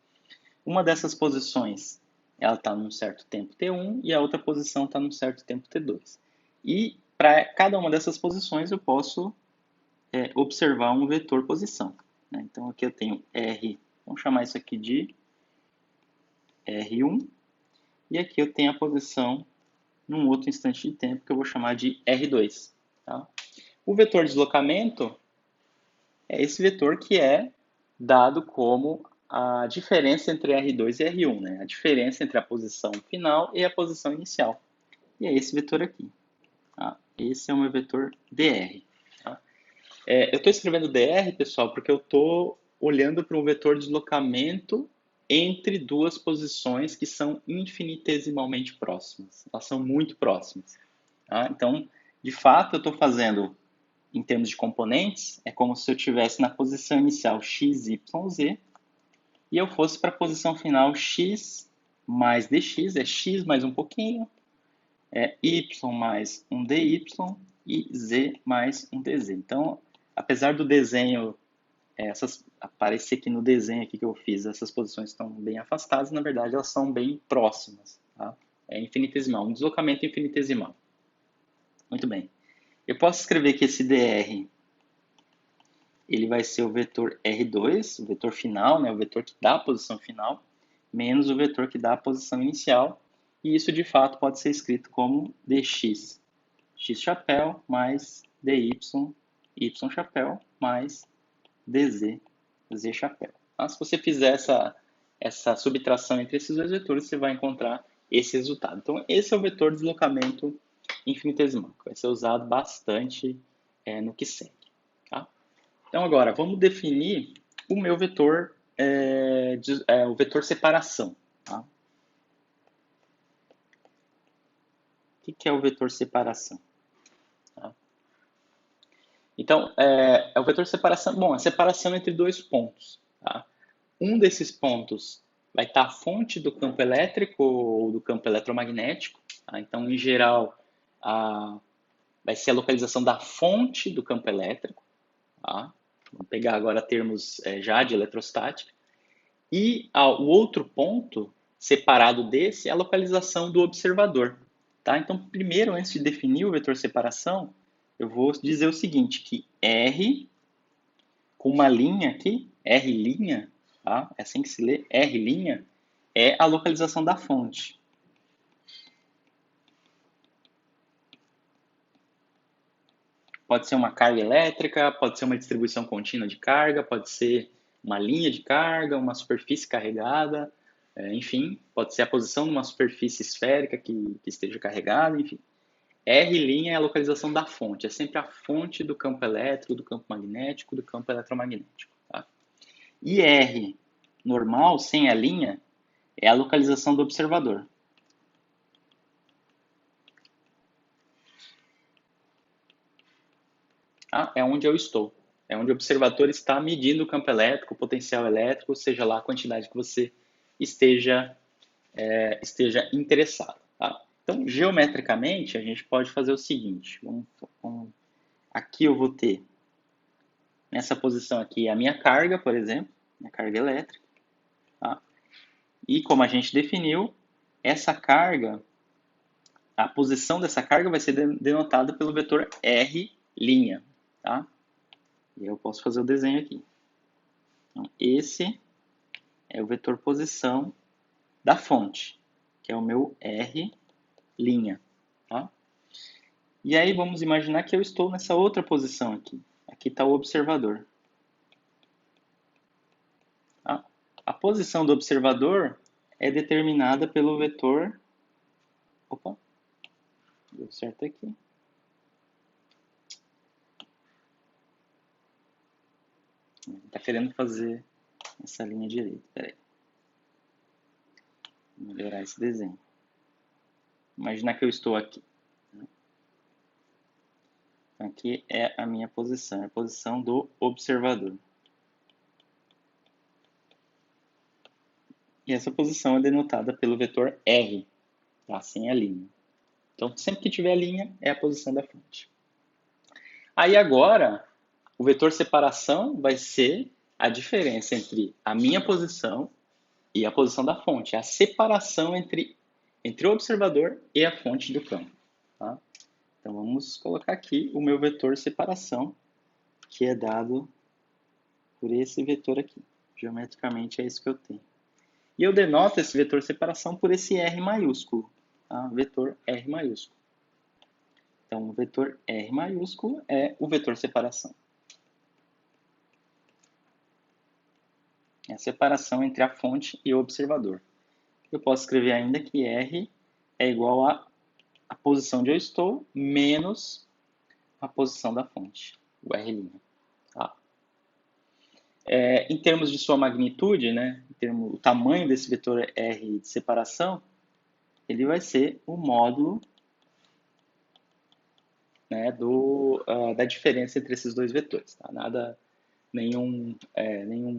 S1: Uma dessas posições ela está num certo tempo t1 e a outra posição está num certo tempo t2. E para cada uma dessas posições eu posso observar um vetor posição. Né? Então aqui eu tenho R, vamos chamar isso aqui de R1, e aqui eu tenho a posição num outro instante de tempo que eu vou chamar de R2. Tá? O vetor deslocamento é esse vetor que é dado como a diferença entre R2 e R1, né? A diferença entre a posição final e a posição inicial. e é esse vetor aqui. Tá? Esse é o meu vetor dr. Tá? Eu estou escrevendo dr, pessoal, porque eu estou olhando para um vetor de deslocamento entre duas posições que são infinitesimalmente próximas. Elas são muito próximas. Tá? Então, de fato, eu estou fazendo, em termos de componentes, é como se eu estivesse na posição inicial x, y, z, e eu fosse para a posição final x mais dx, é x mais um pouquinho, é y mais um dy e z mais um dz. Então, apesar do desenho, aparecer aqui no desenho aqui que eu fiz, essas posições estão bem afastadas, na verdade elas são bem próximas. Tá? É infinitesimal, um deslocamento infinitesimal. Muito bem. Eu posso escrever que esse dr ele vai ser o vetor R2, o vetor final, né, o vetor que dá a posição final, menos o vetor que dá a posição inicial. E isso, de fato, pode ser escrito como dx, x chapéu, mais dy, y chapéu, mais dz, z chapéu. Tá? Se você fizer essa subtração entre esses dois vetores, você vai encontrar esse resultado. Então, esse é o vetor de deslocamento infinitesimal, que vai ser usado bastante no que segue. Tá? Então, agora, vamos definir o meu vetor, o vetor separação. Tá? O que é o vetor separação? Tá? Então, o vetor separação, bom, a separação entre dois pontos. Tá? Um desses pontos vai estar a fonte do campo elétrico ou do campo eletromagnético. Tá? Então, em geral, vai ser a localização da fonte do campo elétrico. Tá? Vamos pegar agora termos já de eletrostática. E o outro ponto separado desse é a localização do observador. Tá? Então, primeiro, antes de definir o vetor separação, eu vou dizer o seguinte, que R, com uma linha aqui, R', tá? É assim que se lê, R', é a localização da fonte. Pode ser uma carga elétrica, pode ser uma distribuição contínua de carga, pode ser uma linha de carga, uma superfície carregada, enfim, pode ser a posição de uma superfície esférica que esteja carregada, enfim. R' é a localização da fonte, é sempre a fonte do campo elétrico, do campo magnético, do campo eletromagnético. Tá? E R normal, sem a linha, é a localização do observador. Tá? É onde eu estou. É onde o observador está medindo o campo elétrico, o potencial elétrico, seja lá a quantidade que você esteja interessado. Tá? Então, geometricamente, a gente pode fazer o seguinte. Aqui eu vou ter, nessa posição aqui, a minha carga, por exemplo, minha carga elétrica. Tá? E como a gente definiu, essa carga, a posição dessa carga vai ser denotada pelo vetor R'. Tá? E eu posso fazer o desenho aqui. Então, esse é o vetor posição da fonte, que é o meu R'. Tá? E aí vamos imaginar que eu estou nessa outra posição aqui. Aqui está o observador. Tá? A posição do observador é determinada pelo vetor... Opa, deu certo aqui. Está querendo fazer essa linha direita. Espera aí. Vou melhorar esse desenho. Imaginar que eu estou aqui. Aqui é a minha posição, é a posição do observador. E essa posição é denotada pelo vetor R, tá? Sem a linha. Então, sempre que tiver a linha, é a posição da fonte. Aí agora, o vetor separação vai ser a diferença entre a minha posição e a posição da fonte. É a separação entre o observador e a fonte do campo. Tá? Então, vamos colocar aqui o meu vetor separação, que é dado por esse vetor aqui. Geometricamente é isso que eu tenho. E eu denoto esse vetor separação por esse R maiúsculo. Tá? Vetor R maiúsculo. Então, o vetor R maiúsculo é o vetor separação. É a separação entre a fonte e o observador. Eu posso escrever ainda que R é igual a a posição onde eu estou menos a posição da fonte, o R'. Tá? Em termos de sua magnitude, né, o tamanho desse vetor R de separação, ele vai ser o módulo, né, da diferença entre esses dois vetores. Tá? Nenhum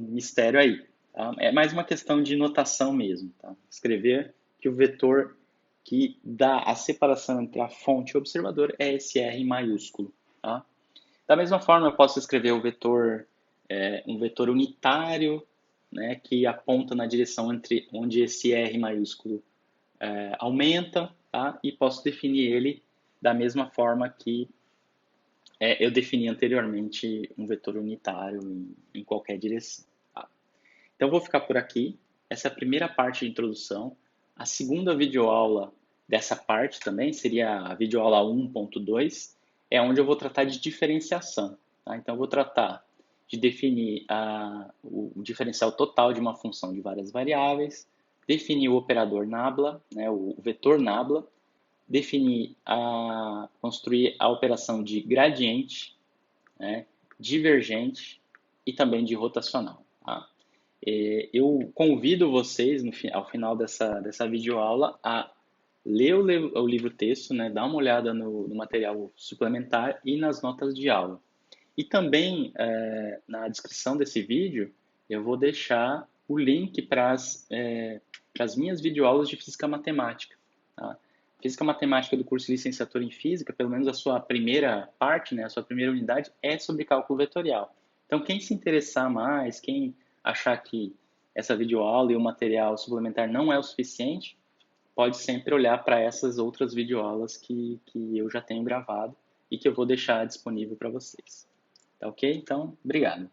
S1: mistério aí. Tá? É mais uma questão de notação mesmo. Tá? Escrever que o vetor que dá a separação entre a fonte e o observador é esse R maiúsculo. Tá? Da mesma forma, eu posso escrever um vetor unitário, né, que aponta na direção entre onde esse R maiúsculo aumenta, tá? E posso definir ele da mesma forma que eu defini anteriormente um vetor unitário em qualquer direção. Tá? Então, vou ficar por aqui. Essa é a primeira parte de introdução. A segunda videoaula dessa parte também seria a videoaula 1.2, é onde eu vou tratar de diferenciação. Tá? Então, eu vou tratar de definir o diferencial total de uma função de várias variáveis, definir o operador nabla, né, o vetor nabla, construir a operação de gradiente, né, divergente e também de rotacional. Tá? Eu convido vocês, ao final dessa videoaula, a ler o livro-texto, né, dar uma olhada no material suplementar e nas notas de aula. E também, na descrição desse vídeo, eu vou deixar o link para as minhas videoaulas de Física Matemática. Tá? Física Matemática do curso de Licenciatura em Física, pelo menos a sua primeira parte, né, a sua primeira unidade, é sobre cálculo vetorial. Então, quem se interessar mais, quem achar que essa videoaula e o material suplementar não é o suficiente, pode sempre olhar para essas outras videoaulas que eu já tenho gravado e que eu vou deixar disponível para vocês. Tá ok? Então, obrigado.